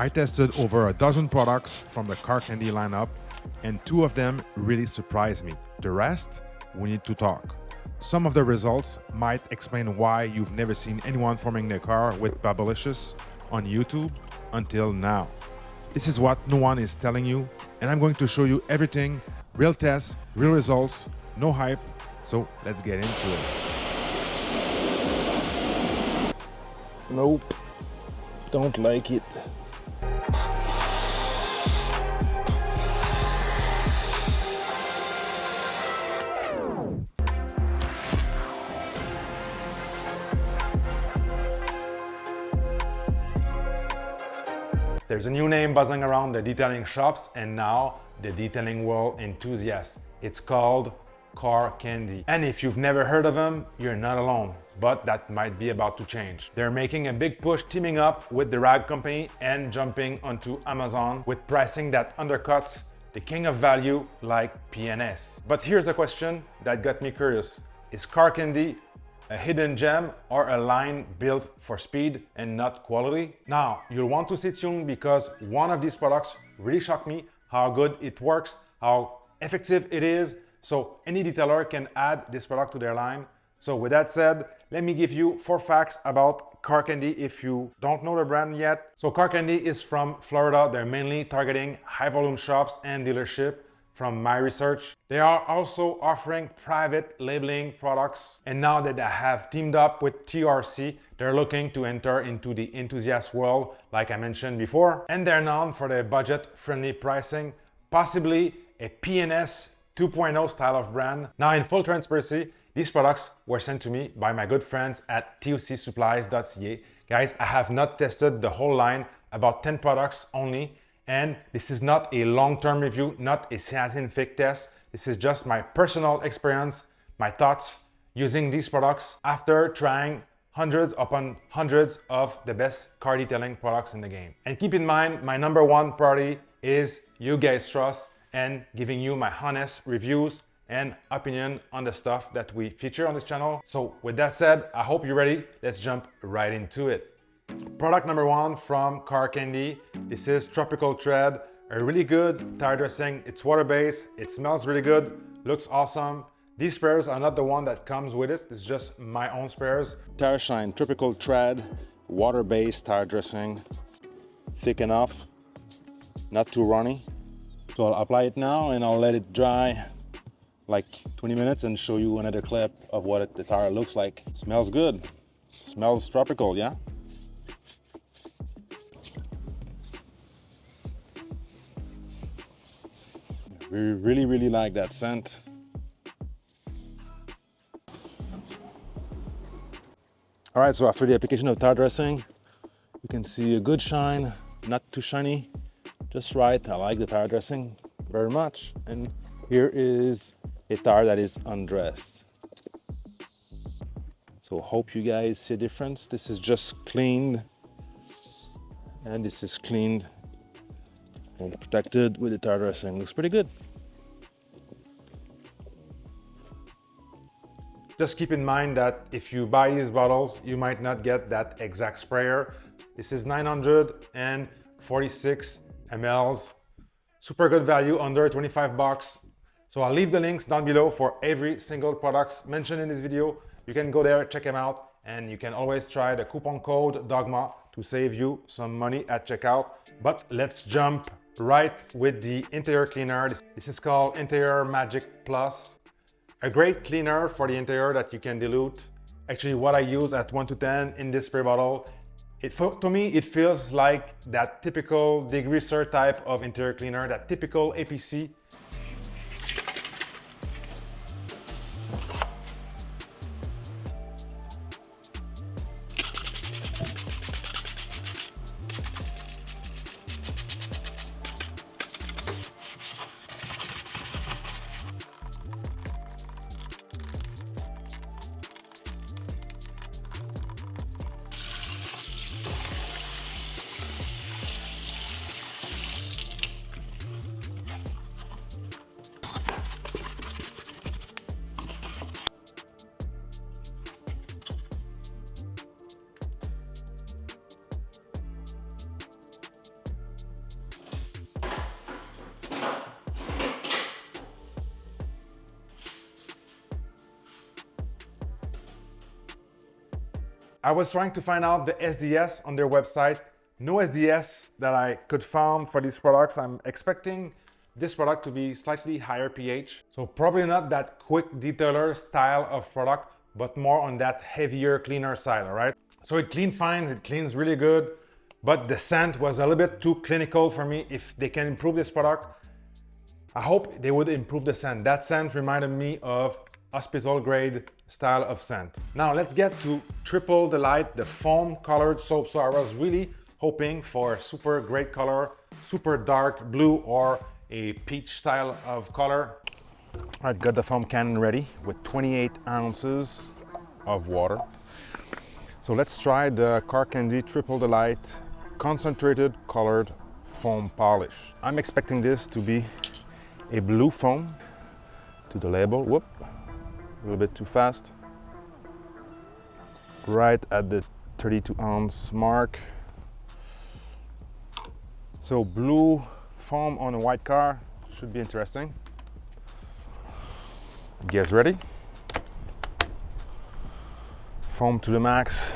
I tested over a dozen products from the Car Candy lineup, and 2 of them really surprised me. The rest, we need to talk. Some of the results might explain why you've never seen anyone forming their car with Bubblicious on YouTube until now. This is what no one is telling you, and I'm going to show you everything, real tests, real results, no hype, so let's get into it. Nope, don't like it. There's a new name buzzing around the detailing shops and now the detailing world enthusiasts. It's called Car Candy. And if you've never heard of them, you're not alone, but that might be about to change. They're making a big push teaming up with the rag company and jumping onto Amazon with pricing that undercuts the king of value like PNS. But here's a question that got me curious. Is Car Candy a hidden gem or a line built for speed and not quality? Now, you'll want to stay tuned because one of these products really shocked me, how good it works, how effective it is. So any detailer can add this product to their line. So with that said, let me give you 4 facts about Car Candy if you don't know the brand yet. So Car Candy is from Florida. They're mainly targeting high volume shops and dealership. From my research, they are also offering private labeling products. And now that they have teamed up with TRC, they're looking to enter into the enthusiast world, like I mentioned before. And they're known for their budget-friendly pricing, possibly a PNS 2.0 style of brand. Now, in full transparency, these products were sent to me by my good friends at tucsupplies.ca. Guys, I have not tested the whole line, about 10 products only. And this is not a long-term review, not a scientific test. This is just my personal experience, my thoughts using these products after trying hundreds upon hundreds of the best car detailing products in the game. And keep in mind, my number one priority is you guys' trust and giving you my honest reviews and opinion on the stuff that we feature on this channel. So with that said, I hope you're ready. Let's jump right into it. Product number 1 from Car Candy. This is Tropical Thread, a really good tire dressing. It's water-based, it smells really good, looks awesome. These sprayers are not the one that comes with it, it's just my own sprayers. Tire Shine Tropical Thread, water-based tire dressing, thick enough, not too runny. So I'll apply it now and I'll let it dry like 20 minutes and show you another clip of what the tire looks like. Smells good, smells tropical, yeah? We really like that scent. All right, so after the application of tire dressing, you can see a good shine, not too shiny, just right. I like the tire dressing very much. And here is a tire that is undressed. So hope you guys see a difference. This is just cleaned, and this is cleaned and protected with the tire dressing. Looks pretty good. Just keep in mind that if you buy these bottles, you might not get that exact sprayer. This is 946 mLs. Super good value, under 25 bucks. So I'll leave the links down below for every single product mentioned in this video. You can go there, check them out, and you can always try the coupon code Dogma to save you some money at checkout. But let's jump right with the interior cleaner. This is called Interior Magic Plus. A great cleaner for the interior that you can dilute. Actually, what I use at 1 to 10 in this spray bottle, to me, it feels like that typical degreaser type of interior cleaner, that typical APC. I was trying to find out the SDS on their website. No SDS that I could find for these products. I'm expecting this product to be slightly higher pH. So probably not that quick detailer style of product, but more on that heavier, cleaner side, all right? So it cleans fine, it cleans really good, but the scent was a little bit too clinical for me. If they can improve this product, I hope they would improve the scent. That scent reminded me of hospital grade style of scent. Now let's get to Triple Delight, the foam colored soap. So I was really hoping for a super great color, super dark blue or a peach style of color. I've got the foam cannon ready with 28 ounces of water. So let's try the Car Candy Triple Delight concentrated colored foam polish. I'm expecting this to be a blue foam. To the label, whoop, a little bit too fast. Right at the 32 ounce mark. So blue foam on a white car should be interesting. Guys ready? Foam to the max.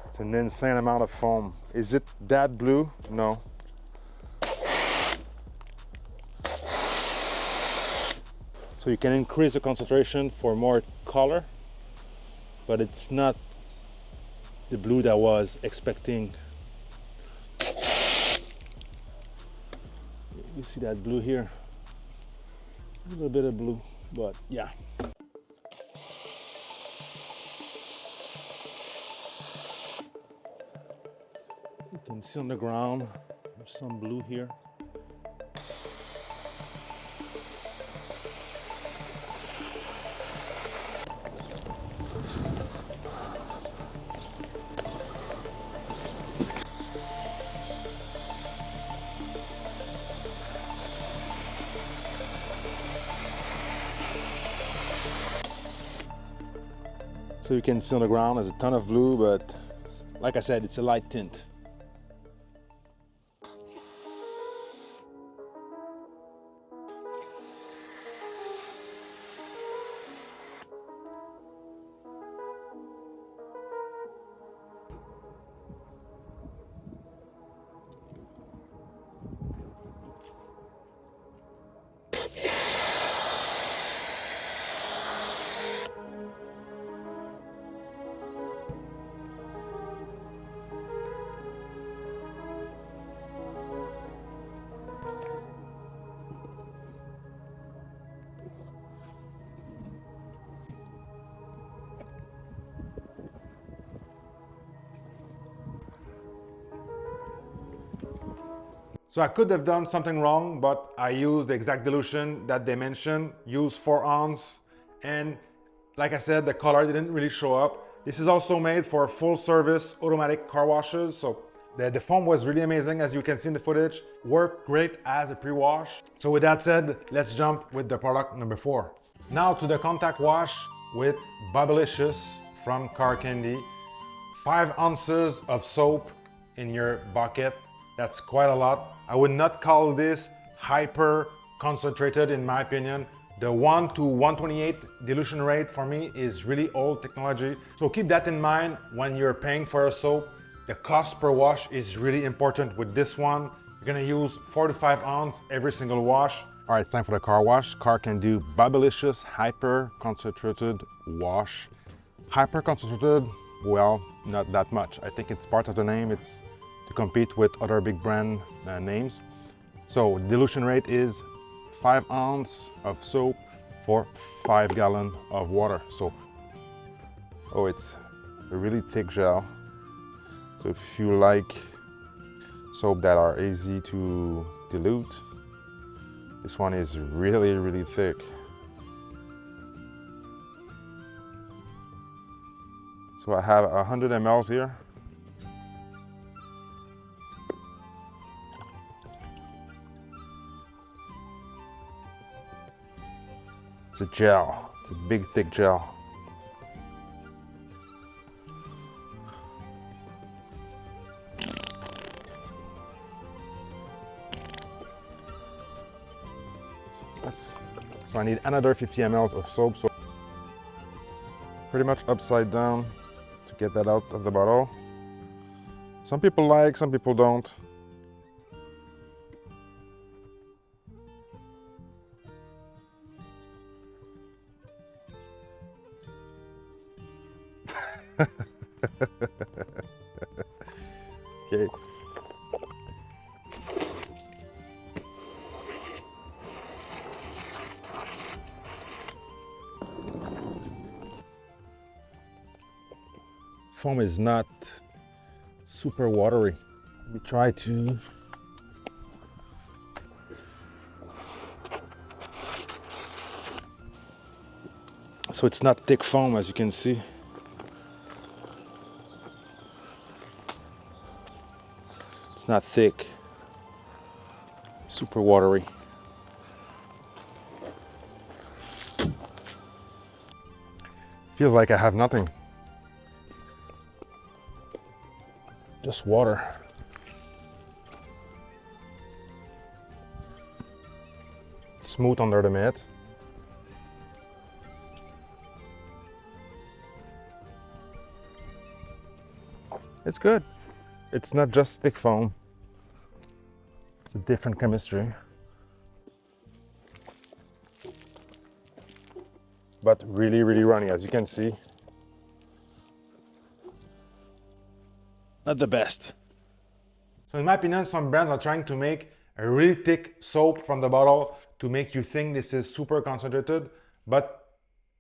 It's an insane amount of foam. Is it that blue? No. So you can increase the concentration for more color, but it's not the blue that I was expecting. You see that blue here? A little bit of blue, but yeah. You can see on the ground, there's some blue here. So you can see on the ground there's a ton of blue, but like I said, it's a light tint. So I could have done something wrong, but I used the exact dilution that they mentioned, use 4 ounce. And like I said, the color didn't really show up. This is also made for full service automatic car washes. So the foam was really amazing, as you can see in the footage. Worked great as a pre-wash. So with that said, let's jump with the product number 4. Now to the contact wash with Bubblicious from Car Candy. 5 ounces of soap in your bucket. That's quite a lot. I would not call this hyper concentrated in my opinion. The 1 to 128 dilution rate for me is really old technology. So keep that in mind when you're paying for a soap. The cost per wash is really important with this one. You're gonna use 4 to 5 ounce every single wash. All right, it's time for the car wash. Car can do Bubblicious hyper concentrated wash. Hyper concentrated, well, not that much. I think it's part of the name. It's to compete with other big brand names. So dilution rate is 5 ounce of soap for 5 gallon of water. So, oh, it's a really thick gel. So if you like soap that are easy to dilute, this one is really, really thick. So I have 100 ml here. It's a gel. It's a big, thick gel. So I need another 50 ml of soap. So pretty much upside down to get that out of the bottle. Some people like, some people don't. Okay. Foam is not super watery. We try to so it's not thick foam, as you can see. It's not thick, super watery. Feels like I have nothing. Just water. Smooth under the mat. It's good. It's not just thick foam. It's a different chemistry. But really, really runny, as you can see. Not the best. So in my opinion, some brands are trying to make a really thick soap from the bottle to make you think this is super concentrated, but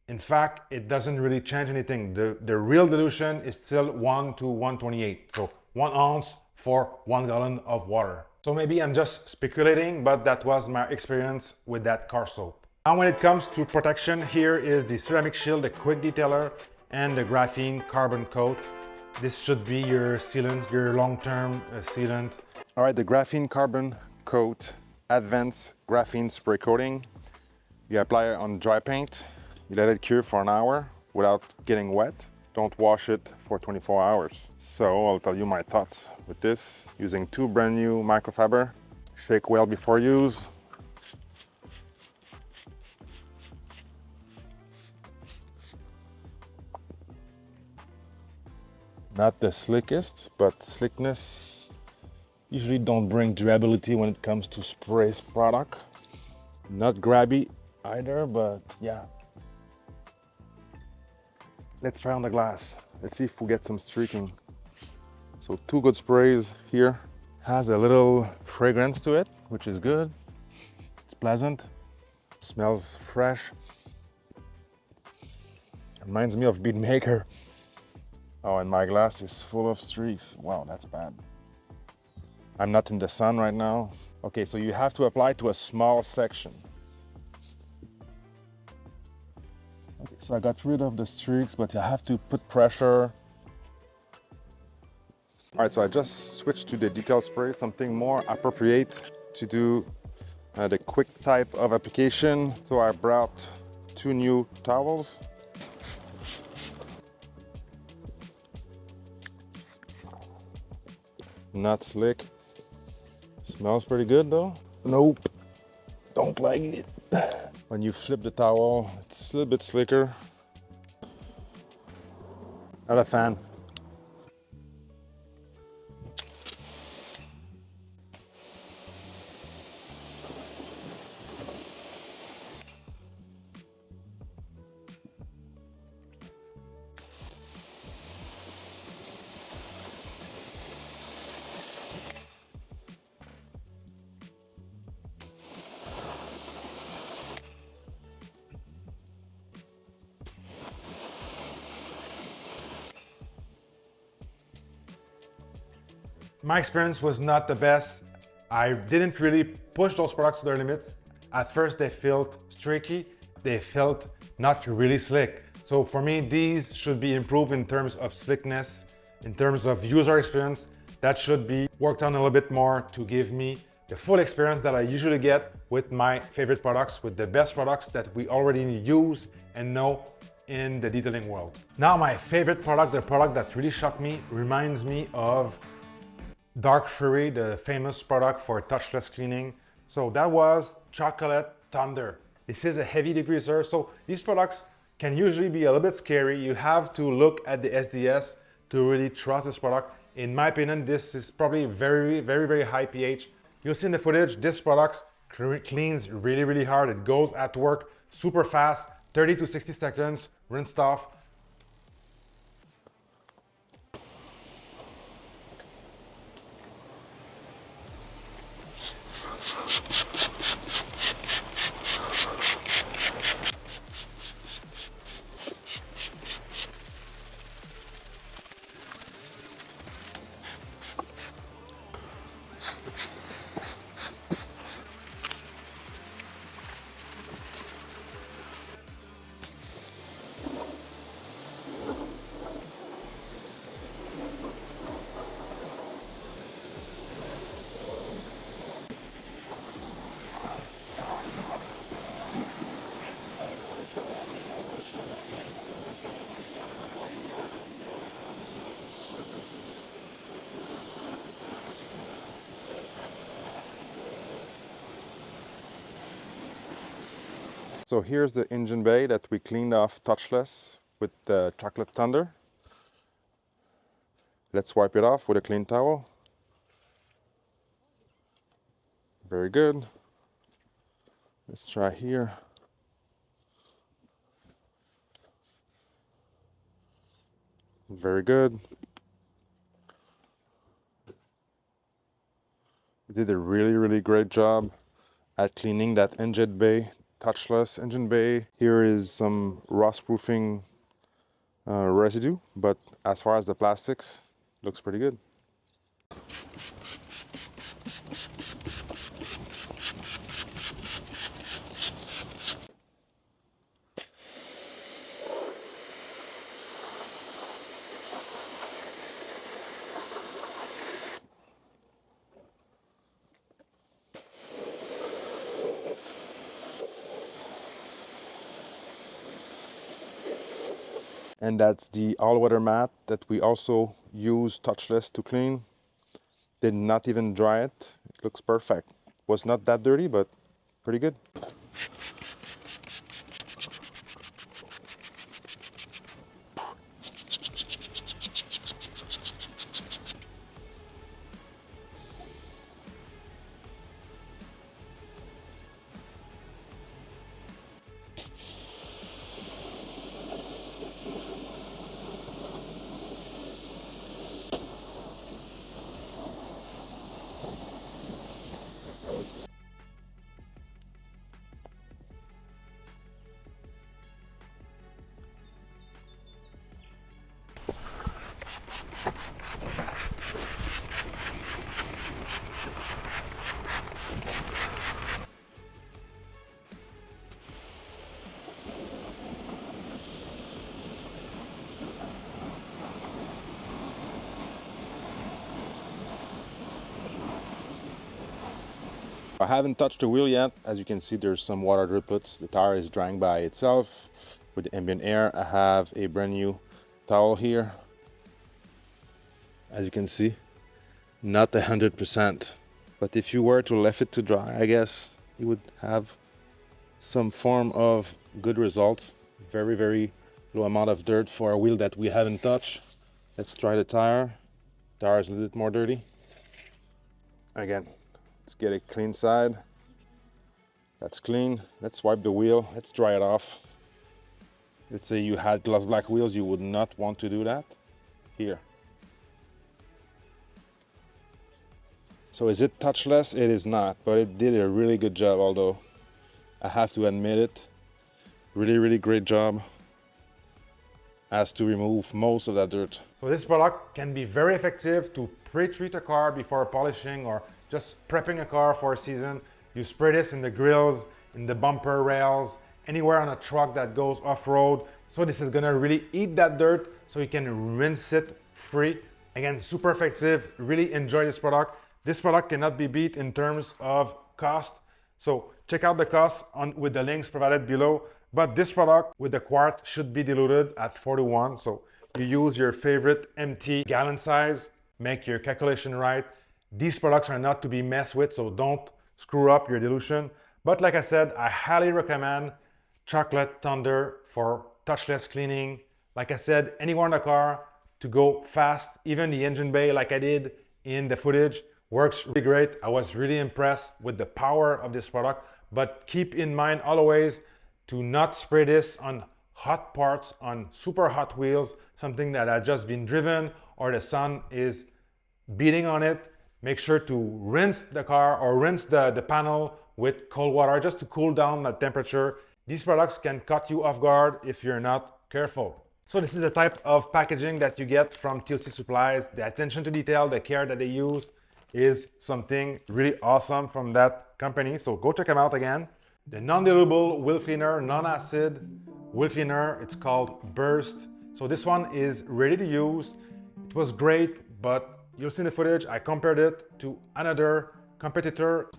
in fact, it doesn't really change anything. The real dilution is still 1 to 128. So 1 ounce for 1 gallon of water. So maybe I'm just speculating, but that was my experience with that car soap. Now when it comes to protection, here is the ceramic shield, the quick detailer, and the graphene carbon coat. This should be your sealant, your long-term sealant. All right, the graphene carbon coat, advanced graphene spray coating. You apply it on dry paint. You let it cure for an hour without getting wet. Don't wash it for 24 hours. So I'll tell you my thoughts with this. Using 2 brand new microfiber. Shake well before use. Not the slickest, but slickness usually don't bring durability when it comes to spray product. Not grabby either, but yeah. Let's try on the glass. Let's see if we get some streaking. So 2 good sprays here. Has a little fragrance to it, which is good. It's pleasant. Smells fresh. Reminds me of Beatmaker. Oh, and my glass is full of streaks. Wow, that's bad. I'm not in the sun right now. Okay, so you have to apply to a small section. Okay, so I got rid of the streaks, but you have to put pressure. All right, so I just switched to the detail spray, something more appropriate to do the quick type of application. So I brought 2 new towels. Not slick. Smells pretty good though. Nope, don't like it. When you flip the towel, it's a little bit slicker. Not a fan. My experience was not the best. I didn't really push those products to their limits. At first they felt streaky, they felt not really slick. So for me, these should be improved in terms of slickness, in terms of user experience. That should be worked on a little bit more to give me the full experience that I usually get with my favorite products, with the best products that we already use and know in the detailing world. Now my favorite product, the product that really shocked me, reminds me of Dark Fury, the famous product for touchless cleaning. So that was Chocolate Thunder. This is a heavy degreaser. So these products can usually be a little bit scary. You have to look at the SDS to really trust this product. In my opinion, this is probably very high pH. You'll see in the footage, this product cleans really hard. It goes at work super fast, 30 to 60 seconds, rinsed off. So here's the engine bay that we cleaned off touchless with the Chocolate Thunder. Let's wipe it off with a clean towel. Very good. Let's try here. Very good. You did a really great job at cleaning that engine bay, touchless engine bay. Here is some rust proofing residue, but as far as the plastics, looks pretty good. And that's the all-weather mat that we also use touchless to clean. Did not even dry it. It looks perfect. Was not that dirty, but pretty good. I haven't touched the wheel yet. As you can see, there's some water driplets. The tire is drying by itself with the ambient air. I have a brand new towel here. As you can see, not 100%. But if you were to left it to dry, I guess you would have some form of good results. Very low amount of dirt for a wheel that we haven't touched. Let's try the tire. Tire is a little bit more dirty. Again, let's get a clean side. That's clean. Let's wipe the wheel. Let's dry it off. Let's say you had gloss black wheels, you would not want to do that. Here. So is it touchless? It is not, but it did a really good job, although I have to admit it. Really great job as to remove most of that dirt. So this product can be very effective to pre-treat a car before polishing or just prepping a car for a season. You spray this in the grills, in the bumper rails, anywhere on a truck that goes off-road. So this is gonna really eat that dirt so you can rinse it free. Again, super effective, really enjoy this product. This product cannot be beat in terms of cost. So check out the costs with the links provided below. But this product with the quart should be diluted at 4:1. So you use your favorite empty gallon size, make your calculation right. These products are not to be messed with, so don't screw up your dilution. But like I said, I highly recommend Chocolate Thunder for touchless cleaning. Like I said, anywhere in the car to go fast, even the engine bay like I did in the footage, works really great. I was really impressed with the power of this product, but keep in mind always to not spray this on hot parts, on super hot wheels, something that had just been driven or the sun is beating on it. Make sure to rinse the car or rinse the panel with cold water just to cool down the temperature. These products can cut you off guard if you're not careful. So this is the type of packaging that you get from TOC Supplies. The attention to detail, the care that they use is something really awesome from that company. So go check them out again. The non-dilutable wheel cleaner, non-acid wheel cleaner, it's called Burst. So this one is ready to use. It was great, but you'll see in the footage, I compared it to another competitor.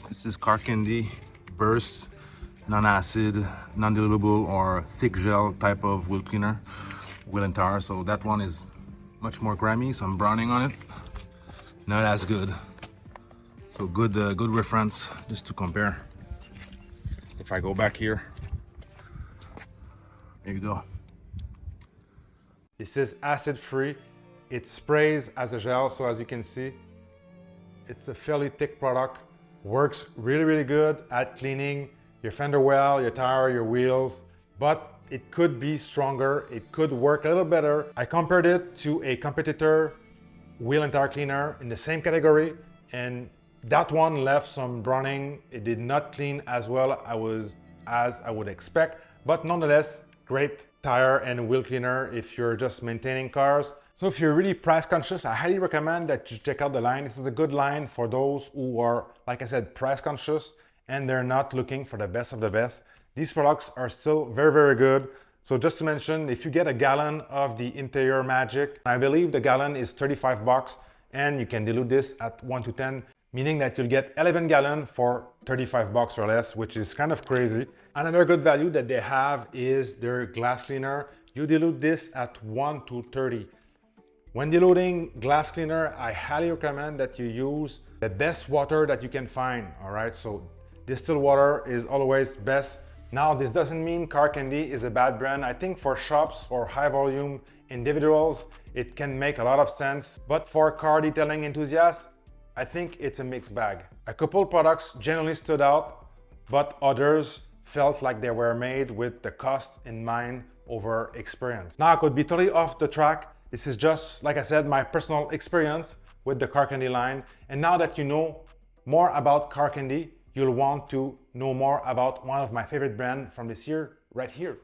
This is Car Candy Burst, non-acid, non-dilutable or thick gel type of wheel cleaner, wheel and tire. So that one is much more grimy, some browning on it. Not as good. So good reference just to compare. If I go back here, there you go. This is acid free. It sprays as a gel, so as you can see, it's a fairly thick product. Works really, really good at cleaning your fender well, your tire, your wheels, but it could be stronger. It could work a little better. I compared it to a competitor wheel and tire cleaner in the same category, and that one left some browning. It did not clean as well as I would expect, but nonetheless, great tire and wheel cleaner if you're just maintaining cars. So if you're really price conscious, I highly recommend that you check out the line. This is a good line for those who are, like I said, price conscious and they're not looking for the best of the best. These products are still very, very good. So just to mention, if you get a gallon of the Interior Magic, I believe the gallon is 35 bucks and you can dilute this at 1 to 10, meaning that you'll get 11 gallon for 35 bucks or less, which is kind of crazy. Another good value that they have is their glass cleaner. You dilute this at 1 to 30. When diluting glass cleaner, I highly recommend that you use the best water that you can find, all right? So distilled water is always best. Now, this doesn't mean Car Candy is a bad brand. I think for shops or high volume individuals, it can make a lot of sense. But for car detailing enthusiasts, I think it's a mixed bag. A couple products generally stood out, but others felt like they were made with the cost in mind over experience. Now, I could be totally off the track. This is just, like I said, my personal experience, with the car candy line. And now that you know more about car candy, you'll want to know more about one of my favorite brands from this year right here.